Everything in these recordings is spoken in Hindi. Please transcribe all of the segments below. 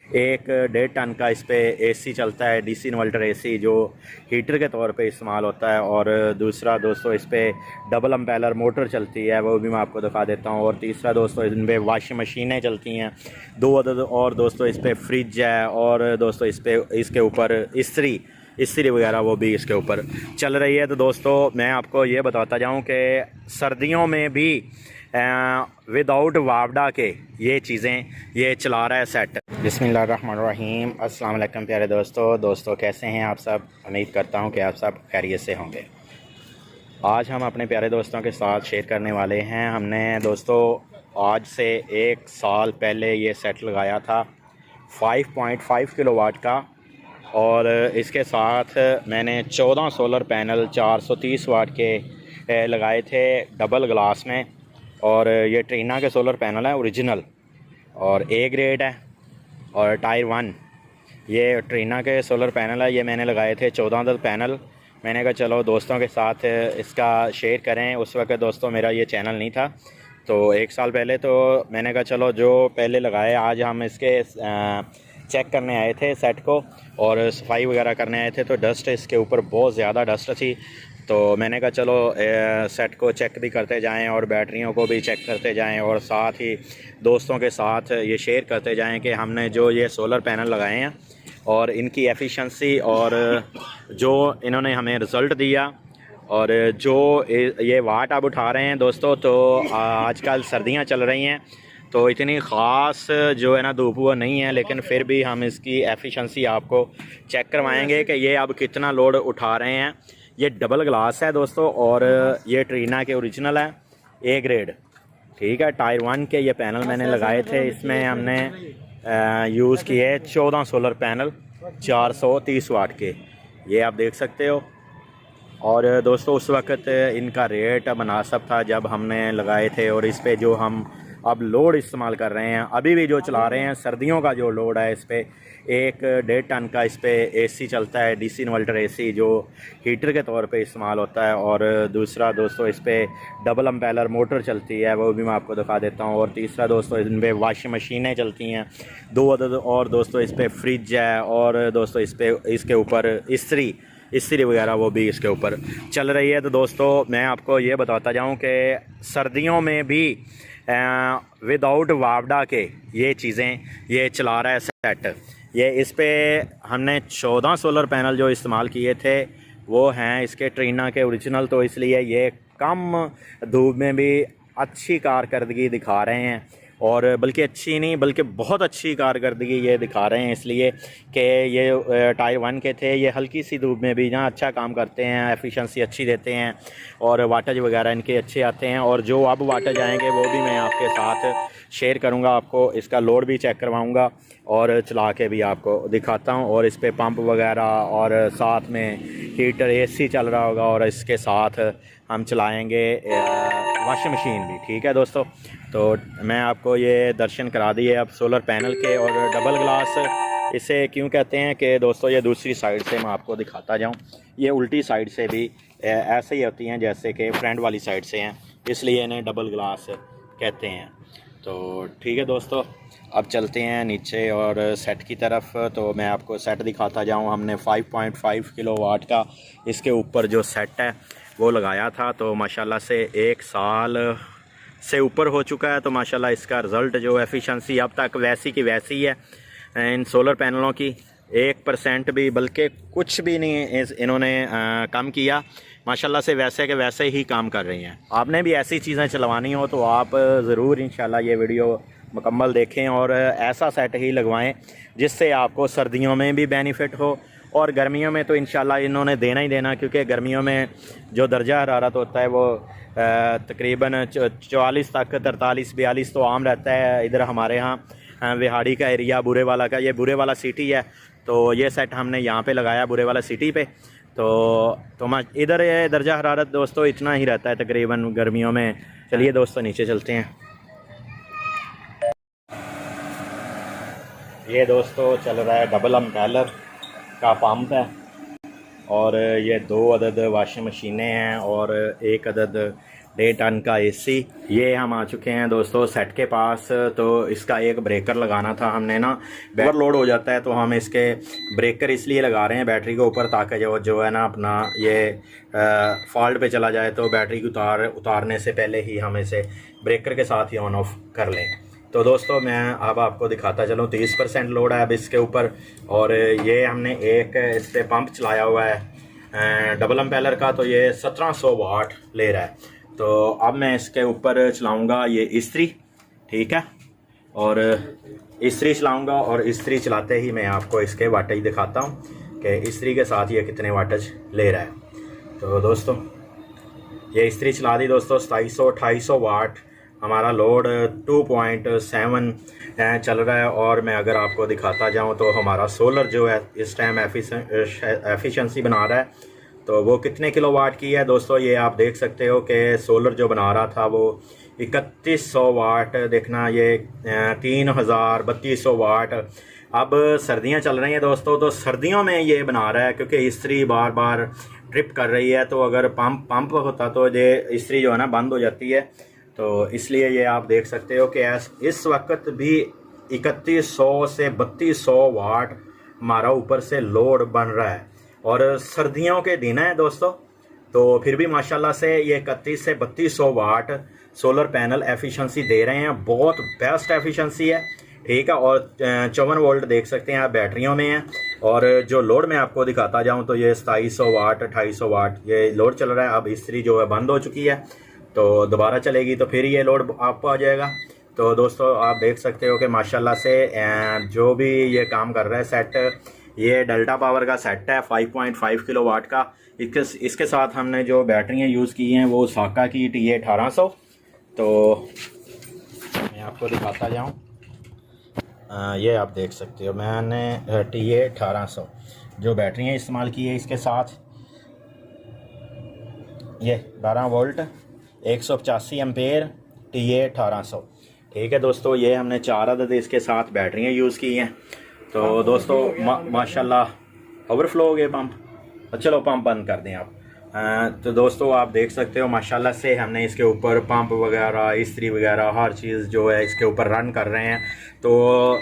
एक 1.5 टन का इस पे एसी चलता है, डीसी इन्वर्टर एसी, जो हीटर के तौर पे इस्तेमाल होता है। और दूसरा दोस्तों इस पे डबल अम्पेलर मोटर चलती है, वो भी मैं आपको दिखा देता हूँ। और तीसरा दोस्तों इन पे वॉशिंग मशीनें चलती हैं 2 अदद। और दोस्तों इस पे फ्रिज है। और दोस्तों इसके ऊपर इस्त्री वगैरह वो भी इसके ऊपर चल रही है। तो दोस्तों मैं आपको ये बताता जाऊँ कि सर्दियों में भी विदाउट वापडा के ये चीज़ें ये चला रहा है सेट। बिस्मिल्लाहिर्रहमानिर्रहीम। अस्सलाम वालेकुम प्यारे दोस्तों कैसे हैं आप सब। उम्मीद करता हूं कि आप सब खैरियत से होंगे। आज हम अपने प्यारे दोस्तों के साथ शेयर करने वाले हैं। हमने दोस्तों आज से 1 साल पहले ये सेट लगाया था 5.5 किलोवाट का। और इसके साथ मैंने 14 सोलर पैनल 430 वाट के लगाए थे डबल ग्लास में। और ये ट्रीना के सोलर पैनल है ओरिजिनल, और ए ग्रेड है और टायर 1। ये ट्रीना के सोलर पैनल है। ये मैंने लगाए थे 14 अदद पैनल। मैंने कहा चलो दोस्तों के साथ इसका शेयर करें। उस वक्त दोस्तों मेरा ये चैनल नहीं था, तो 1 साल पहले तो मैंने कहा चलो जो पहले लगाए, आज हम इसके चेक करने आए थे सेट को और सफाई वगैरह करने आए थे। तो डस्ट इसके ऊपर बहुत ज़्यादा डस्ट थी, तो मैंने कहा चलो सेट को चेक भी करते जाएं और बैटरियों को भी चेक करते जाएं, और साथ ही दोस्तों के साथ ये शेयर करते जाएं कि हमने जो ये सोलर पैनल लगाए हैं और इनकी एफिशिएंसी और जो इन्होंने हमें रिज़ल्ट दिया और जो ये वाट अब उठा रहे हैं दोस्तों। तो आजकल सर्दियां चल रही हैं, तो इतनी ख़ास जो है ना धूप वो नहीं है, लेकिन फिर भी हम इसकी एफिशिएंसी आपको चेक करवाएंगे कि ये अब कितना लोड उठा रहे हैं। ये डबल ग्लास है दोस्तों, और ये ट्रीना के ओरिजिनल है, ए ग्रेड, ठीक है। टायर 1 के ये पैनल मैंने लगाए थे। इसमें हमने यूज़ किए 14 सोलर पैनल 430 वाट के, ये आप देख सकते हो। और दोस्तों उस वक़्त इनका रेट मुनासिब था जब हमने लगाए थे, और इस पे जो हम अब लोड इस्तेमाल कर रहे हैं, अभी भी जो चला रहे हैं, सर्दियों का जो लोड है इस पे 1-1.5 टन का इस पे एसी चलता है, डीसी इन्वर्टर एसी, जो हीटर के तौर पे इस्तेमाल होता है। और दूसरा दोस्तों इस पे डबल अम्पेलर मोटर चलती है, वो भी मैं आपको दिखा देता हूँ। और तीसरा दोस्तों इन पे वॉशिंग मशीनें चलती हैं 2 अदद। और दोस्तों इस पे फ्रिज है। और दोस्तों इसके ऊपर इस्त्री वगैरह वो भी इसके ऊपर चल रही है। तो दोस्तों मैं आपको ये बताता जाऊँ कि सर्दियों में भी विदाउट वापडा के ये चीज़ें ये चला रहा है सेट। ये इस पे हमने 14 सोलर पैनल जो इस्तेमाल किए थे वो हैं इसके ट्रीना के ओरिजिनल, तो इसलिए ये कम धूप में भी अच्छी कारकर्दगी दिखा रहे हैं। और बल्कि अच्छी नहीं बल्कि बहुत अच्छी कारकर्दगी ये दिखा रहे हैं, इसलिए कि ये टायर 1 के थे, ये हल्की सी धूप में भी जहाँ अच्छा काम करते हैं, एफिशिएंसी अच्छी देते हैं और वाटेज वगैरह इनके अच्छे आते हैं। और जो अब वाटेज आएंगे वो भी मैं आपके साथ शेयर करूँगा, आपको इसका लोड भी चेक करवाऊँगा और चला के भी आपको दिखाता हूँ। और इस पर पंप वगैरह और साथ में हीटर एसी चल रहा होगा, और इसके साथ हम चलाएँगे वॉशिंग मशीन भी, ठीक है दोस्तों। तो मैं आपको ये दर्शन करा दिए अब सोलर पैनल के। और डबल ग्लास इसे क्यों कहते हैं कि दोस्तों ये दूसरी साइड से मैं आपको दिखाता जाऊं, ये उल्टी साइड से भी ऐसे ही होती हैं जैसे कि फ्रंट वाली साइड से हैं, इसलिए इन्हें डबल ग्लास कहते हैं। तो ठीक है दोस्तों, अब चलते हैं नीचे और सेट की तरफ। तो मैं आपको सेट दिखाता जाऊँ। हमने 5.5 किलोवाट का इसके ऊपर जो सेट है वो लगाया था, तो माशाल्लाह से 1 साल से ऊपर हो चुका है। तो माशाल्लाह इसका रिज़ल्ट जो एफिशिएंसी अब तक वैसी की वैसी है। इन सोलर पैनलों की 1% भी बल्कि कुछ भी नहीं इन्होंने कम किया। माशाल्लाह से वैसे के वैसे ही काम कर रही हैं। आपने भी ऐसी चीज़ें चलवानी हो तो आप ज़रूर इंशाल्लाह ये वीडियो मुकम्मल देखें और ऐसा सेट ही लगवाएं जिससे आपको सर्दियों में भी बेनिफिट हो, और गर्मियों में तो इंशाल्लाह इन्होंने देना ही देना, क्योंकि गर्मियों में जो दर्जा हरारत होता है वो तकरीबन 44 तक, 43-42 तो आम रहता है इधर हमारे यहाँ विहाड़ी का एरिया, बुरे वाला का। ये बुरे वाला सिटी है, तो ये सेट हमने यहाँ पे लगाया बुरे वाला सिटी पे। तो इधर ये दर्जा हरारत दोस्तों इतना ही रहता है तकरीबन गर्मियों में। चलिए दोस्तों नीचे चलते हैं। ये दोस्तों चल रहा है डबल अम्पेलर का पंप है, और ये 2 अदद वॉशिंग मशीनें हैं और 1 अदद 1.5 टन का एसी। ये हम आ चुके हैं दोस्तों सेट के पास। तो इसका एक ब्रेकर लगाना था हमने ना, ओवरलोड हो जाता है तो हम इसके ब्रेकर इसलिए लगा रहे हैं बैटरी के ऊपर, ताकि जो है ना अपना ये फॉल्ट पे चला जाए तो बैटरी की उतारने से पहले ही हम इसे ब्रेकर के साथ ही ऑन ऑफ कर लें। तो दोस्तों मैं अब आपको दिखाता चलूँ, 30% लोड है अब इसके ऊपर। और ये हमने एक इस पर पंप चलाया हुआ है डबल एम्पेलर का, तो ये 1700 वाट ले रहा है। तो अब मैं इसके ऊपर चलाऊँगा ये इस्त्री, ठीक है, और इस्त्री चलाऊँगा। और इस्त्री चलाते ही मैं आपको इसके वाटेज दिखाता हूँ कि इस्त्री के साथ ये कितने वाटेज ले रहा है। तो दोस्तों ये इस्त्री चला दी दोस्तों, 2700-2800 वाट हमारा लोड 2.7 चल रहा है। और मैं अगर आपको दिखाता जाऊं तो हमारा सोलर जो है इस टाइम एफिशिएंसी बना रहा है, तो वो कितने किलोवाट की है दोस्तों, ये आप देख सकते हो कि सोलर जो बना रहा था वो 3100 वाट, देखना ये 3200 वाट। अब सर्दियां चल रही हैं दोस्तों, तो सर्दियों में ये बना रहा है क्योंकि इस्त्री बार बार ट्रिप कर रही है, तो अगर पंप होता तो ये इस्त्री जो है ना बंद हो जाती है। तो इसलिए ये आप देख सकते हो कि इस वक्त भी 3100 से 3200 वाट हमारा ऊपर से लोड बन रहा है। और सर्दियों के दिन है दोस्तों, तो फिर भी माशाल्लाह से ये 31 से 3200 वाट सोलर पैनल एफिशिएंसी दे रहे हैं, बहुत बेस्ट एफिशिएंसी है, ठीक है। और 54 वोल्ट देख सकते हैं आप बैटरियों में है। और जो लोड मैं आपको दिखाता जाऊं तो ये 2700 वाट 2800 वाट ये लोड चल रहा है। अब इस्त्री जो है बंद हो चुकी है, तो दोबारा चलेगी तो फिर ये लोड आपको आ जाएगा। तो दोस्तों आप देख सकते हो कि माशाल्लाह से जो भी ये काम कर रहा है सेट, ये डेल्टा पावर का सेट है 5.5 किलोवाट का। इसके साथ हमने जो बैटरियां यूज़ की हैं वो साका की TA1800। तो मैं आपको दिखाता जाऊँ, ये आप देख सकते हो मैंने TA1800 जो बैटरियां इस्तेमाल की है इसके साथ। ये 12 वोल्ट 185 एम्पेयर TA1800, ठीक है दोस्तों। ये हमने 4 अदद इसके साथ बैटरियां यूज़ की हैं। तो दोस्तों माशाल्लाह ओवरफ्लो हो गए पंप, तो चलो पंप बंद कर दें आप। तो दोस्तों आप देख सकते हो माशाल्लाह से हमने इसके ऊपर पंप वगैरह इस्त्री वगैरह हर चीज़ जो है इसके ऊपर रन कर रहे हैं। तो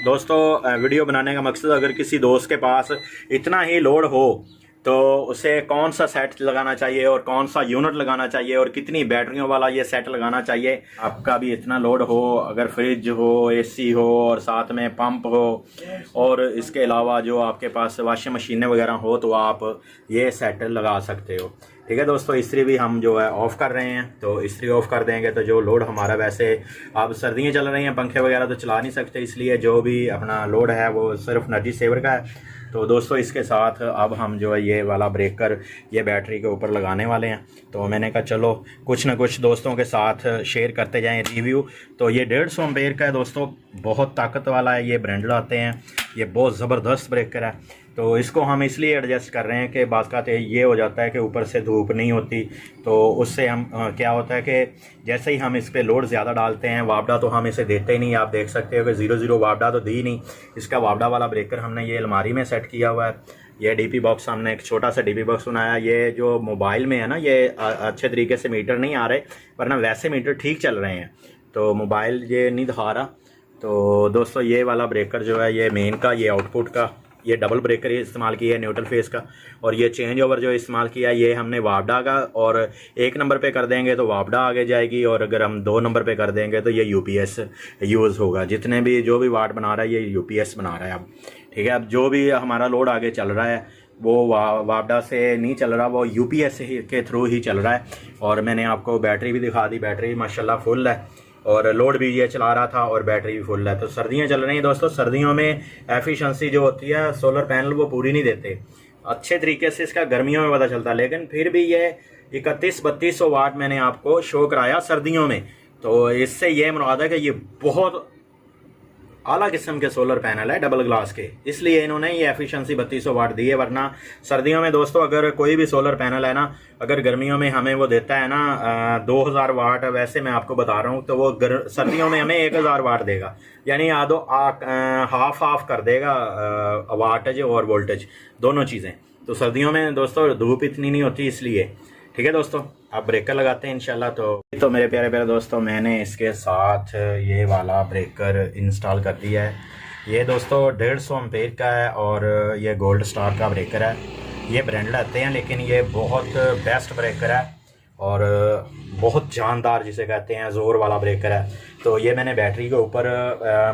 दोस्तों वीडियो बनाने का मकसद, अगर किसी दोस्त के पास इतना ही लोड हो तो उसे कौन सा सेट लगाना चाहिए और कौन सा यूनिट लगाना चाहिए और कितनी बैटरियों वाला ये सेट लगाना चाहिए। आपका भी इतना लोड हो, अगर फ्रिज हो, एसी हो और साथ में पंप हो और इसके अलावा जो आपके पास वॉशिंग मशीनें वगैरह हो, तो आप ये सेट लगा सकते हो, ठीक है दोस्तों। इस्त्री भी हम जो है ऑफ़ कर रहे हैं, तो इस्त्री ऑफ़ कर देंगे तो जो लोड हमारा, वैसे अब सर्दियाँ चल रही हैं पंखे वगैरह तो चला नहीं सकते, इसलिए जो भी अपना लोड है वो सिर्फ एनर्जी सेवर का है। तो दोस्तों इसके साथ अब हम जो है ये वाला ब्रेकर ये बैटरी के ऊपर लगाने वाले हैं। तो मैंने कहा चलो कुछ ना कुछ दोस्तों के साथ शेयर करते जाएं रिव्यू। तो ये 150 एम्पेयर का है दोस्तों, बहुत ताकत वाला है, ये ब्रांडेड आते हैं, ये बहुत ज़बरदस्त ब्रेकर है। तो इसको हम इसलिए एडजस्ट कर रहे हैं कि बात का ये हो जाता है कि ऊपर से धूप नहीं होती, तो उससे हम क्या होता है कि जैसे ही हम इस पर लोड ज़्यादा डालते हैं, वापडा तो हम इसे देते ही नहीं। आप देख सकते हो कि 00 वापडा तो दी नहीं। इसका वापडा वाला ब्रेकर हमने ये अलमारी में सेट किया हुआ है। ये डीपी बॉक्स हमने एक छोटा सा डीपी बॉक्स बनाया। ये जो मोबाइल में है ना, ये अच्छे तरीके से मीटर नहीं आ रहे, वरना वैसे मीटर ठीक चल रहे हैं, तो मोबाइल ये नहीं दिखा रहा। तो दोस्तों ये वाला ब्रेकर जो है ये मेन का, ये आउटपुट का, ये डबल ब्रेकर इस्तेमाल किया है न्यूट्रल फेस का। और ये चेंज ओवर जो इस्तेमाल किया है ये हमने वापडा का, और 1 नंबर पे कर देंगे तो वापडा आगे जाएगी, और अगर हम 2 नंबर पे कर देंगे तो ये यूपीएस यूज़ होगा। जितने भी जो भी वाट बना रहा है ये यूपीएस बना रहा है अब, ठीक है। अब जो भी हमारा लोड आगे चल रहा है वो वापडा से नहीं चल रहा, वो यूपीएस के थ्रू ही चल रहा है। और मैंने आपको बैटरी भी दिखा दी, बैटरी माशाल्लाह फुल है, और लोड भी ये चला रहा था और बैटरी भी फुल है। तो सर्दियां चल रही हैं दोस्तों, सर्दियों में एफिशिएंसी जो होती है सोलर पैनल वो पूरी नहीं देते अच्छे तरीके से, इसका गर्मियों में पता चलता है। लेकिन फिर भी ये 31-3200 वाट मैंने आपको शो कराया सर्दियों में, तो इससे ये मुराद है कि ये बहुत आला किस्म के सोलर पैनल है डबल ग्लास के, इसलिए इन्होंने ये एफिशिएंसी 3200 वाट दी है। वरना सर्दियों में दोस्तों अगर कोई भी सोलर पैनल है ना, अगर गर्मियों में हमें वो देता है ना 2000 वाट, वैसे मैं आपको बता रहा हूँ, तो वो सर्दियों में हमें 1000 वाट देगा, यानी हाफ कर देगा वाटेज और वोल्टेज दोनों चीज़ें। तो सर्दियों में दोस्तों धूप इतनी नहीं होती, इसलिए ठीक है दोस्तों, अब ब्रेकर लगाते हैं इंशाल्लाह। तो मेरे प्यारे प्यारे दोस्तों, मैंने इसके साथ ये वाला ब्रेकर इंस्टॉल कर दिया है। ये दोस्तों 150 एम्पेयर का है और ये गोल्ड स्टार का ब्रेकर है। ये ब्रांडेड आते हैं लेकिन ये बहुत बेस्ट ब्रेकर है और बहुत जानदार जिसे कहते हैं ज़ोर वाला ब्रेकर है। तो ये मैंने बैटरी के ऊपर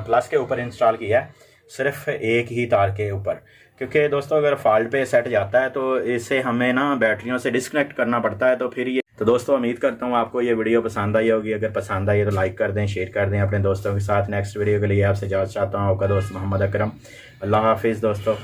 प्लस के ऊपर इंस्टॉल किया है, सिर्फ एक ही तार के ऊपर, क्योंकि दोस्तों अगर फॉल्ट पे सेट जाता है तो इसे हमें ना बैटरियों से डिस्कनेक्ट करना पड़ता है। तो फिर ये तो दोस्तों उम्मीद करता हूँ आपको ये वीडियो पसंद आई होगी। अगर पसंद आई तो लाइक कर दें, शेयर कर दें अपने दोस्तों के साथ। नेक्स्ट वीडियो के लिए आपसे इजाज़त चाहता हूँ, आपका दोस्त मोहम्मद अकरम। अल्लाह हाफिज़ दोस्तों।